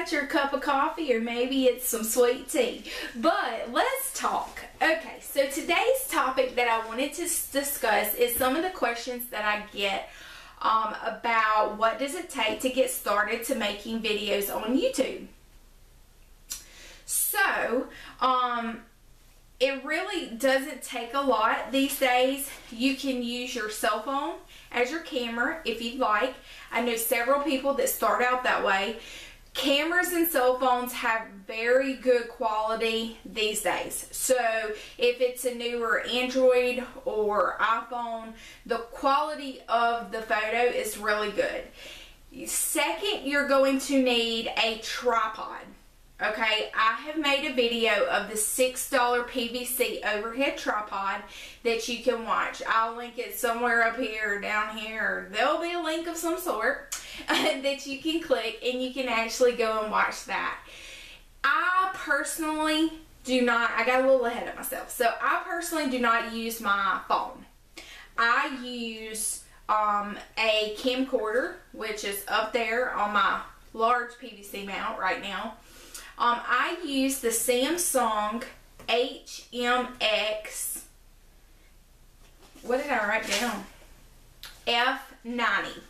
got your cup of coffee, or maybe it's some sweet tea. But let's talk. Okay, so today's topic that I wanted to discuss is some of the questions that I get about what does it take to get started to making videos on YouTube. So, it really doesn't take a lot these days. You can use your cell phone as your camera if you'd like. I know several people that start out that way. Cameras and cell phones have very good quality these days. So if it's a newer Android or iPhone, the quality of the photo is really good. Second, you're going to need a tripod. Okay, I have made a video of the $6 PVC overhead tripod that you can watch. I'll link it somewhere up here or down here. There'll be a link of some sort that you can click and you can actually go and watch that. I personally do not, I got a little ahead of myself. So I personally do not use my phone. I use a camcorder, which is up there on my large PVC mount right now. I use the Samsung HMX, what did I write down? F90.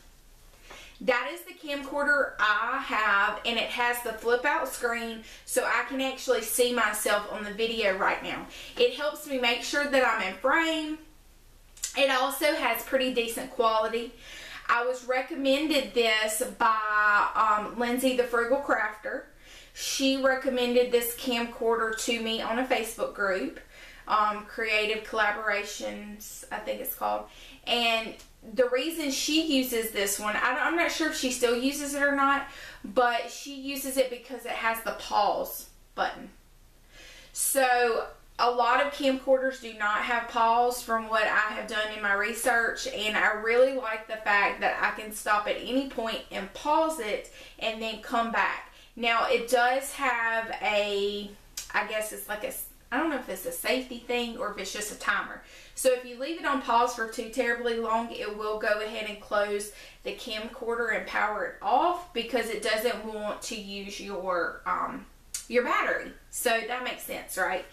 That is the camcorder I have, and it has the flip out screen so I can actually see myself on the video right now. It helps me make sure that I'm in frame. It also has pretty decent quality. I was recommended this by Lindsay the Frugal Crafter. She recommended this camcorder to me on a Facebook group, Creative Collaborations, I think it's called. And the reason she uses this one, I'm not sure if she still uses it or not, but she uses it because it has the pause button. So a lot of camcorders do not have pause from what I have done in my research, and I really like the fact that I can stop at any point and pause it and then come back. Now, it does have a, I guess it's like a, I don't know if it's a safety thing or if it's just a timer. So if you leave it on pause for too terribly long, it will go ahead and close the camcorder and power it off because it doesn't want to use your battery. So that makes sense, right?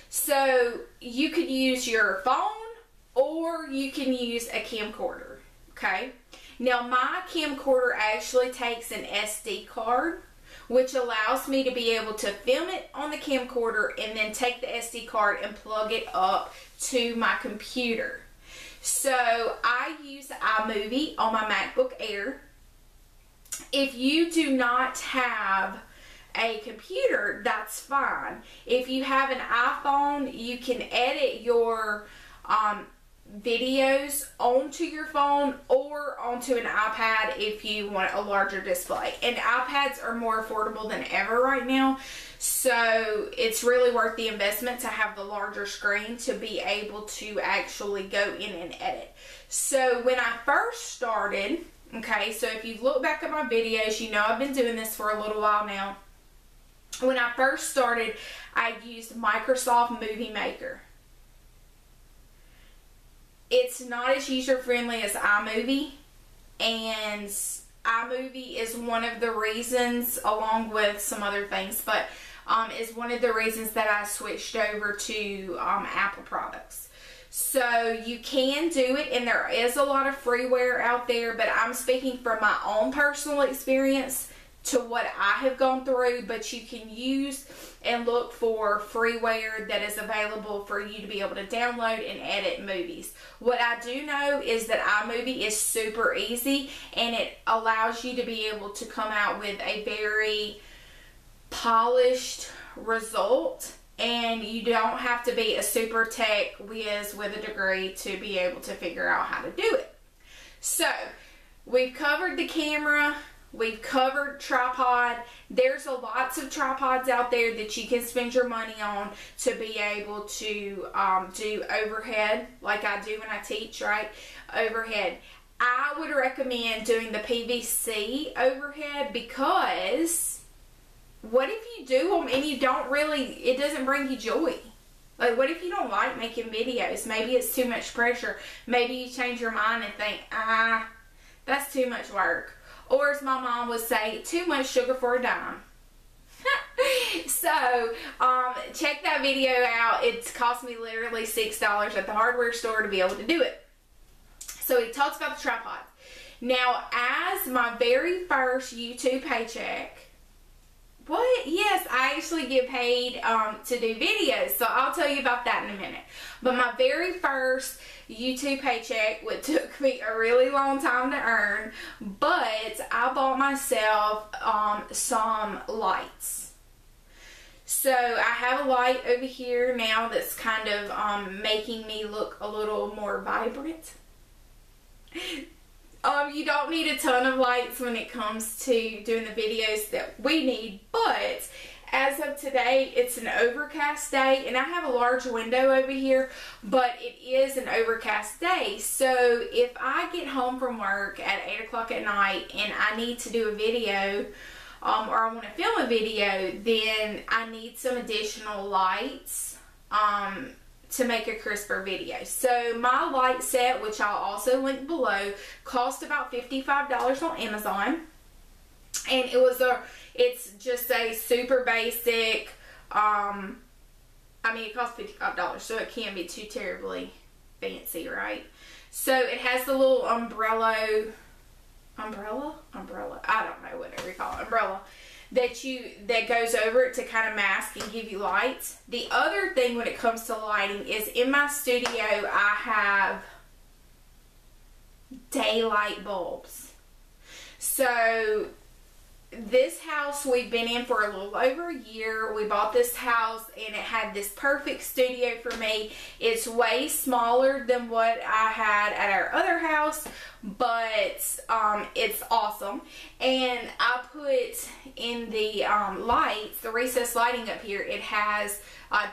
So you could use your phone or you can use a camcorder, okay? Now, my camcorder actually takes an SD card, which allows me to be able to film it on the camcorder and then take the SD card and plug it up to my computer. So I use iMovie on my MacBook Air. If you do not have a computer, that's fine. If you have an iPhone, you can edit your videos onto your phone or onto an iPad if you want a larger display. And iPads are more affordable than ever right now, so it's really worth the investment to have the larger screen to be able to actually go in and edit. So when I first started, okay, so if you look back at my videos, you know I've been doing this for a little while now. When I first started, I used Microsoft Movie Maker. It's not as user-friendly as iMovie, and iMovie is one of the reasons, along with some other things, but is one of the reasons that I switched over to Apple products. So you can do it, and there is a lot of freeware out there, but I'm speaking from my own personal experience to what I have gone through, but you can use and look for freeware that is available for you to be able to download and edit movies. What I do know is that iMovie is super easy, and it allows you to be able to come out with a very polished result, and you don't have to be a super tech whiz with a degree to be able to figure out how to do it. So we've covered the camera. We've covered tripod. There's lots of tripods out there that you can spend your money on to be able to do overhead, like I do when I teach, right? Overhead. I would recommend doing the PVC overhead because what if you do them and you don't really, it doesn't bring you joy? Like, what if you don't like making videos? Maybe it's too much pressure. Maybe you change your mind and think, that's too much work. Or as my mom would say, too much sugar for a dime. So, check that video out. It's cost me literally $6 at the hardware store to be able to do it. So he talks about the tripod. Now, as my very first YouTube paycheck, what? Yes, I actually get paid to do videos, so I'll tell you about that in a minute. But my very first YouTube paycheck, which took me a really long time to earn, but I bought myself some lights. So I have a light over here now that's kind of making me look a little more vibrant. You don't need a ton of lights when it comes to doing the videos that we need, but as of today, it's an overcast day, and I have a large window over here, but it is an overcast day. So if I get home from work at 8 o'clock at night and I need to do a video, or I want to film a video, then I need some additional lights to make a crisper video. So my light set, which I'll also link below, cost about $55 on Amazon, and it's just a super basic, I mean, it costs $55, so it can't be too terribly fancy, right? So it has the little umbrella, I don't know, whatever you call it, umbrella, that goes over it to kind of mask and give you lights. The other thing when it comes to lighting is in my studio I have daylight bulbs. So this house we've been in for a little over a year. We bought this house and it had this perfect studio for me. It's way smaller than what I had at our other house, but it's awesome. And I put in the lights, the recessed lighting up here, it has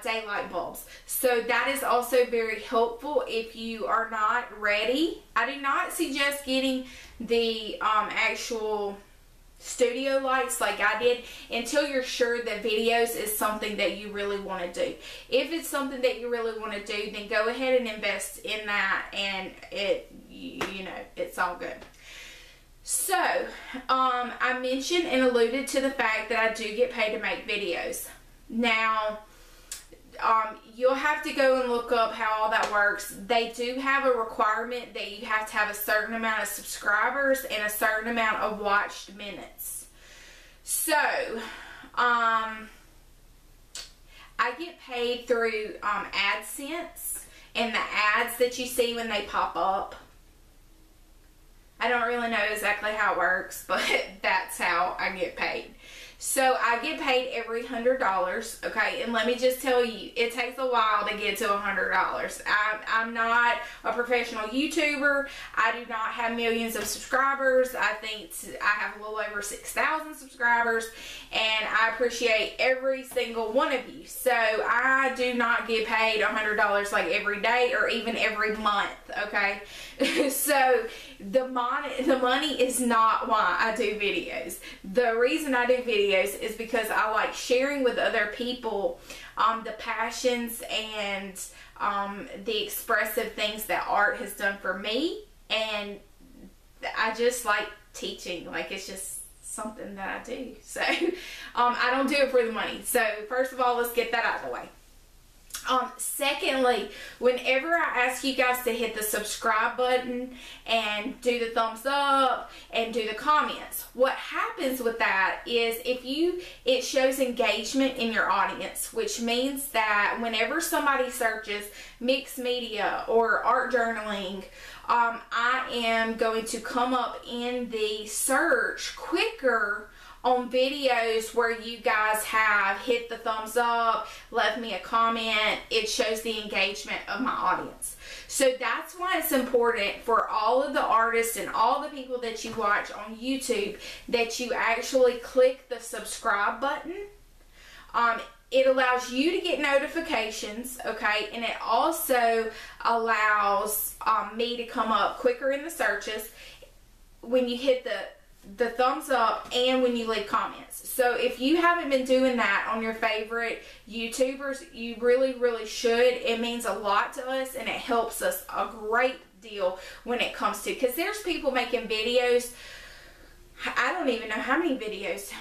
daylight bulbs. So that is also very helpful if you are not ready. I do not suggest getting the actual studio lights like I did until you're sure that videos is something that you really want to do. If it's something that you really want to do, then go ahead and invest in that, and you know, it's all good. So I mentioned and alluded to the fact that I do get paid to make videos. Now you'll have to go and look up how all that works. They do have a requirement that you have to have a certain amount of subscribers and a certain amount of watched minutes. So I get paid through AdSense, and the ads that you see when they pop up, I don't really know exactly how it works, but that's how I get paid. So I get paid every $100, okay? And let me just tell you, it takes a while to get to $100. I'm not a professional YouTuber. I do not have millions of subscribers. I think I have a little over 6,000 subscribers, and I appreciate every single one of you. So I do not get paid $100 like every day or even every month, okay? So the money is not why I do videos. The reason I do videos is because I like sharing with other people the passions and the expressive things that art has done for me, and I just like teaching. Like, it's just something that I do. So I don't do it for the money. So first of all, let's get that out of the way. Secondly, whenever I ask you guys to hit the subscribe button and do the thumbs up and do the comments, what happens with that is it shows engagement in your audience, which means that whenever somebody searches mixed media or art journaling, I am going to come up in the search quicker on videos where you guys have hit the thumbs up, left me a comment. It shows the engagement of my audience. So that's why it's important for all of the artists and all the people that you watch on YouTube that you actually click the subscribe button. It allows you to get notifications, okay, and it also allows me to come up quicker in the searches when you hit the thumbs up and when you leave comments. So if you haven't been doing that on your favorite YouTubers, you really, really should. It means a lot to us, and it helps us a great deal when it comes to, because there's people making videos, I don't even know how many videos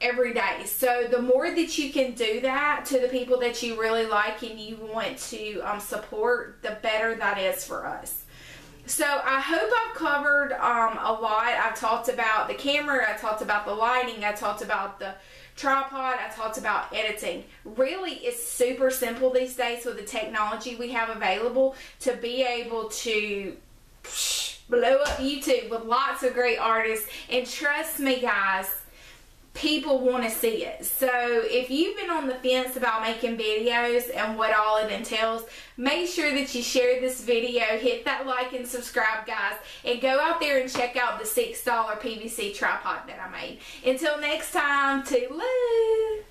every day. So the more that you can do that to the people that you really like and you want to support, the better that is for us. So I hope I've covered a lot. I talked about the camera, I talked about the lighting, I talked about the tripod, I talked about editing. Really, it's super simple these days with the technology we have available to be able to blow up YouTube with lots of great artists. And trust me, guys, people want to see it. So if you've been on the fence about making videos and what all it entails, make sure that you share this video, hit that like and subscribe, guys, and go out there and check out the $6 PVC tripod that I made. Until next time, toodaloo!